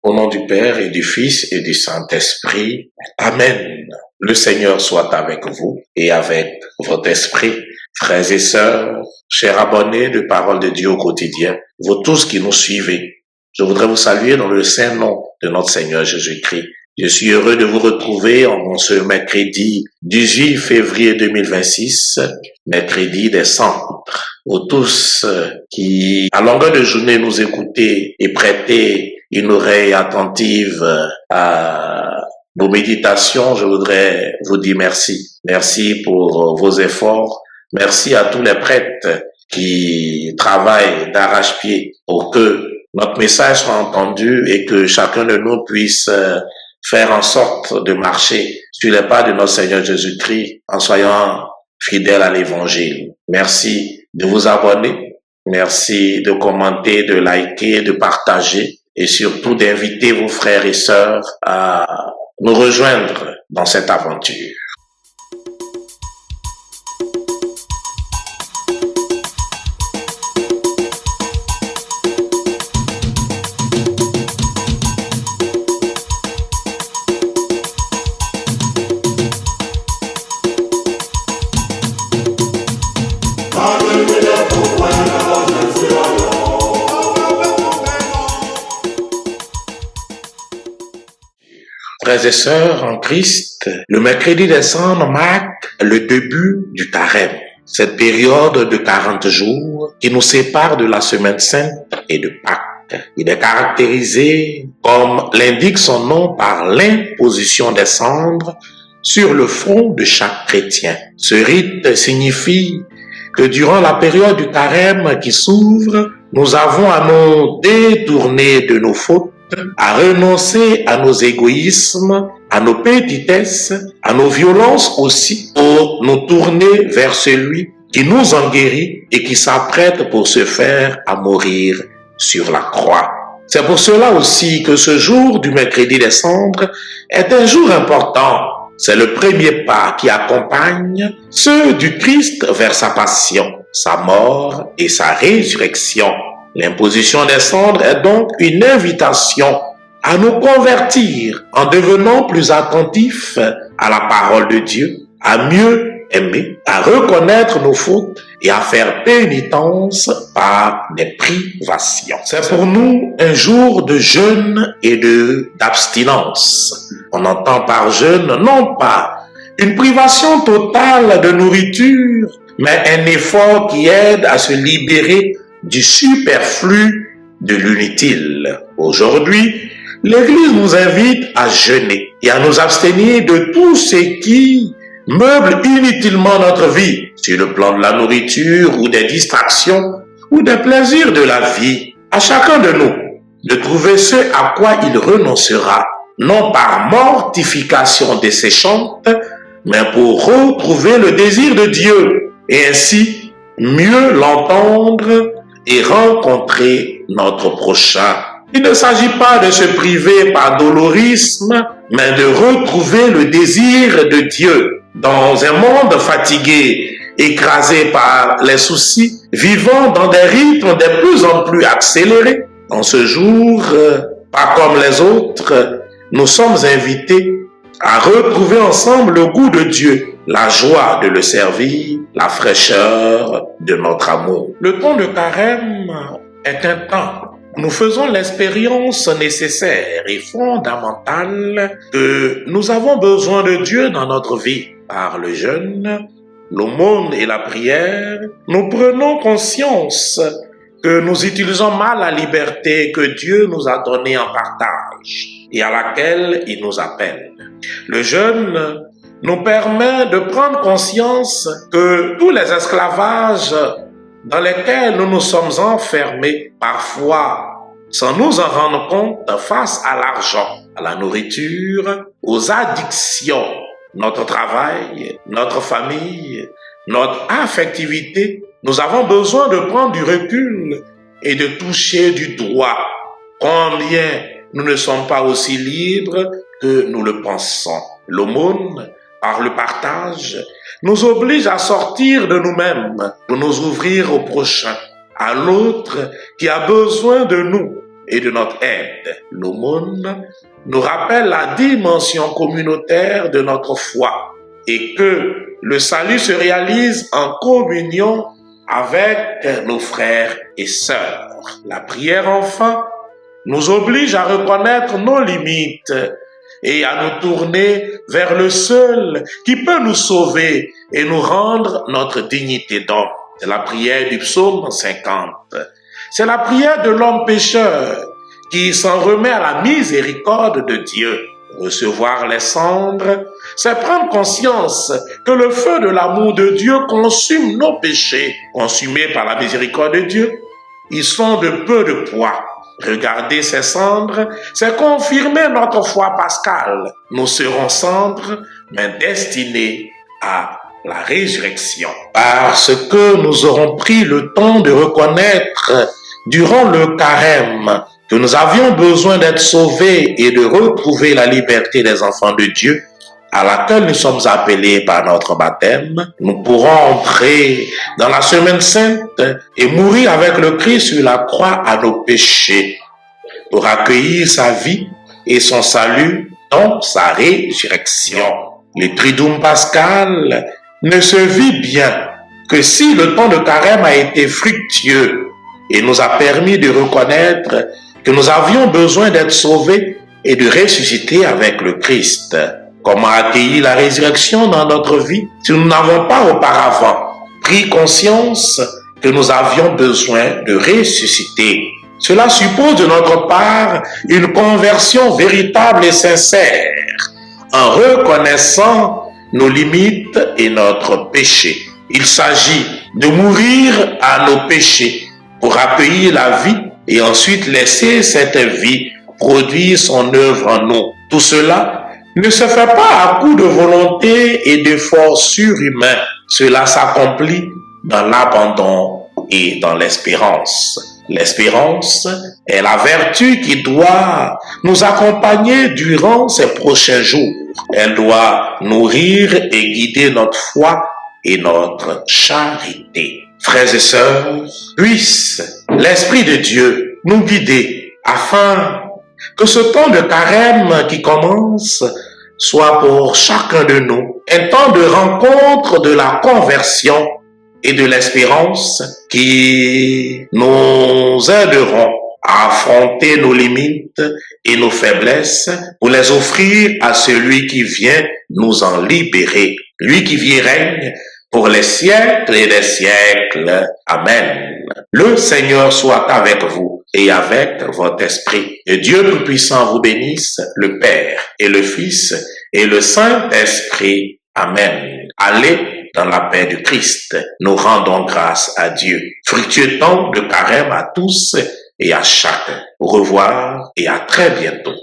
Au nom du Père et du Fils et du Saint-Esprit. Amen. Le Seigneur soit avec vous et avec votre esprit. Frères et sœurs, chers abonnés de Parole de Dieu au quotidien, vous tous qui nous suivez, je voudrais vous saluer dans le saint nom de notre Seigneur Jésus-Christ. Je suis heureux de vous retrouver en ce mercredi 18 février 2026, mercredi des Cendres. Vous tous qui, à longueur de journée, nous écoutez et prêtez une oreille attentive à nos méditations, je voudrais vous dire merci. Merci pour vos efforts. Merci à tous les prêtres qui travaillent d'arrache-pied pour que notre message soit entendu et que chacun de nous puisse faire en sorte de marcher sur les pas de notre Seigneur Jésus-Christ en soyant fidèles à l'Évangile. Merci de vous abonner. Merci de commenter, de liker, de partager et surtout d'inviter vos frères et sœurs à nous rejoindre dans cette aventure. Frères et sœurs en Christ, le mercredi des Cendres marque le début du carême, cette période de 40 jours qui nous sépare de la Semaine Sainte et de Pâques. Il est caractérisé, comme l'indique son nom, par l'imposition des cendres sur le front de chaque chrétien. Ce rite signifie que durant la période du carême qui s'ouvre, nous avons à nous détourner de nos fautes, à renoncer à nos égoïsmes, à nos petitesses, à nos violences aussi, pour nous tourner vers celui qui nous en guérit et qui s'apprête pour se faire à mourir sur la croix. C'est pour cela aussi que ce jour du mercredi des Cendres est un jour important. C'est le premier pas qui accompagne ceux du Christ vers sa passion, sa mort et sa résurrection. L'imposition des cendres est donc une invitation à nous convertir en devenant plus attentifs à la parole de Dieu, à mieux aimer, à reconnaître nos fautes et à faire pénitence par des privations. C'est pour nous un jour de jeûne et d'abstinence. On entend par jeûne non pas une privation totale de nourriture, mais un effort qui aide à se libérer du superflu, de l'inutile. Aujourd'hui, l'Église nous invite à jeûner et à nous abstenir de tout ce qui meuble inutilement notre vie, sur le plan de la nourriture ou des distractions ou des plaisirs de la vie. À chacun de nous de trouver ce à quoi il renoncera, non par mortification desséchante, mais pour retrouver le désir de Dieu et ainsi mieux l'entendre et rencontrer notre prochain. Il ne s'agit pas de se priver par dolorisme, mais de retrouver le désir de Dieu. Dans un monde fatigué, écrasé par les soucis, vivant dans des rythmes de plus en plus accélérés, en ce jour, pas comme les autres, nous sommes invités à retrouver ensemble le goût de Dieu, la joie de le servir, la fraîcheur de notre amour. Le temps de carême est un temps. Nous faisons l'expérience nécessaire et fondamentale que nous avons besoin de Dieu dans notre vie. Par le jeûne, l'aumône et la prière, nous prenons conscience que nous utilisons mal la liberté que Dieu nous a donnée en partage et à laquelle il nous appelle. Le jeûne nous permet de prendre conscience que tous les esclavages dans lesquels nous nous sommes enfermés, parfois sans nous en rendre compte, face à l'argent, à la nourriture, aux addictions, notre travail, notre famille, notre affectivité, nous avons besoin de prendre du recul et de toucher du doigt combien nous ne sommes pas aussi libres que nous le pensons. L'aumône, par le partage, nous oblige à sortir de nous-mêmes, de nous ouvrir au prochain, à l'autre qui a besoin de nous et de notre aide. L'aumône nous rappelle la dimension communautaire de notre foi et que le salut se réalise en communion avec nos frères et sœurs. La prière, enfin, nous oblige à reconnaître nos limites et à nous tourner vers le seul qui peut nous sauver et nous rendre notre dignité d'homme. C'est la prière du psaume 50. C'est la prière de l'homme pécheur qui s'en remet à la miséricorde de Dieu. Recevoir les cendres, c'est prendre conscience que le feu de l'amour de Dieu consume nos péchés. Consumés par la miséricorde de Dieu, ils sont de peu de poids. Regarder ces cendres, c'est confirmer notre foi pascale. Nous serons cendres, mais destinés à la résurrection. Parce que nous aurons pris le temps de reconnaître durant le carême que nous avions besoin d'être sauvés et de retrouver la liberté des enfants de Dieu, à laquelle nous sommes appelés par notre baptême, nous pourrons entrer dans la semaine sainte et mourir avec le Christ sur la croix à nos péchés pour accueillir sa vie et son salut dans sa résurrection. Le Triduum pascal ne se vit bien que si le temps de carême a été fructueux et nous a permis de reconnaître que nous avions besoin d'être sauvés et de ressusciter avec le Christ. Comment accueillir la résurrection dans notre vie si nous n'avons pas auparavant pris conscience que nous avions besoin de ressusciter? Cela suppose de notre part une conversion véritable et sincère, en reconnaissant nos limites et notre péché. Il s'agit de mourir à nos péchés pour accueillir la vie et ensuite laisser cette vie produire son œuvre en nous. Tout cela ne se fait pas à coup de volonté et d'efforts surhumains. Cela s'accomplit dans l'abandon et dans l'espérance. L'espérance est la vertu qui doit nous accompagner durant ces prochains jours. Elle doit nourrir et guider notre foi et notre charité. Frères et sœurs, puisse l'Esprit de Dieu nous guider afin que ce temps de carême qui commence soit pour chacun de nous un temps de rencontre de la conversion et de l'espérance qui nous aideront à affronter nos limites et nos faiblesses pour les offrir à celui qui vient nous en libérer. Lui qui vit et règne pour les siècles et les siècles. Amen. Le Seigneur soit avec vous et avec votre esprit. Que Dieu Tout-Puissant vous bénisse, le Père et le Fils et le Saint-Esprit. Amen. Allez dans la paix du Christ. Nous rendons grâce à Dieu. Fructueux temps de carême à tous et à chacun. Au revoir et à très bientôt.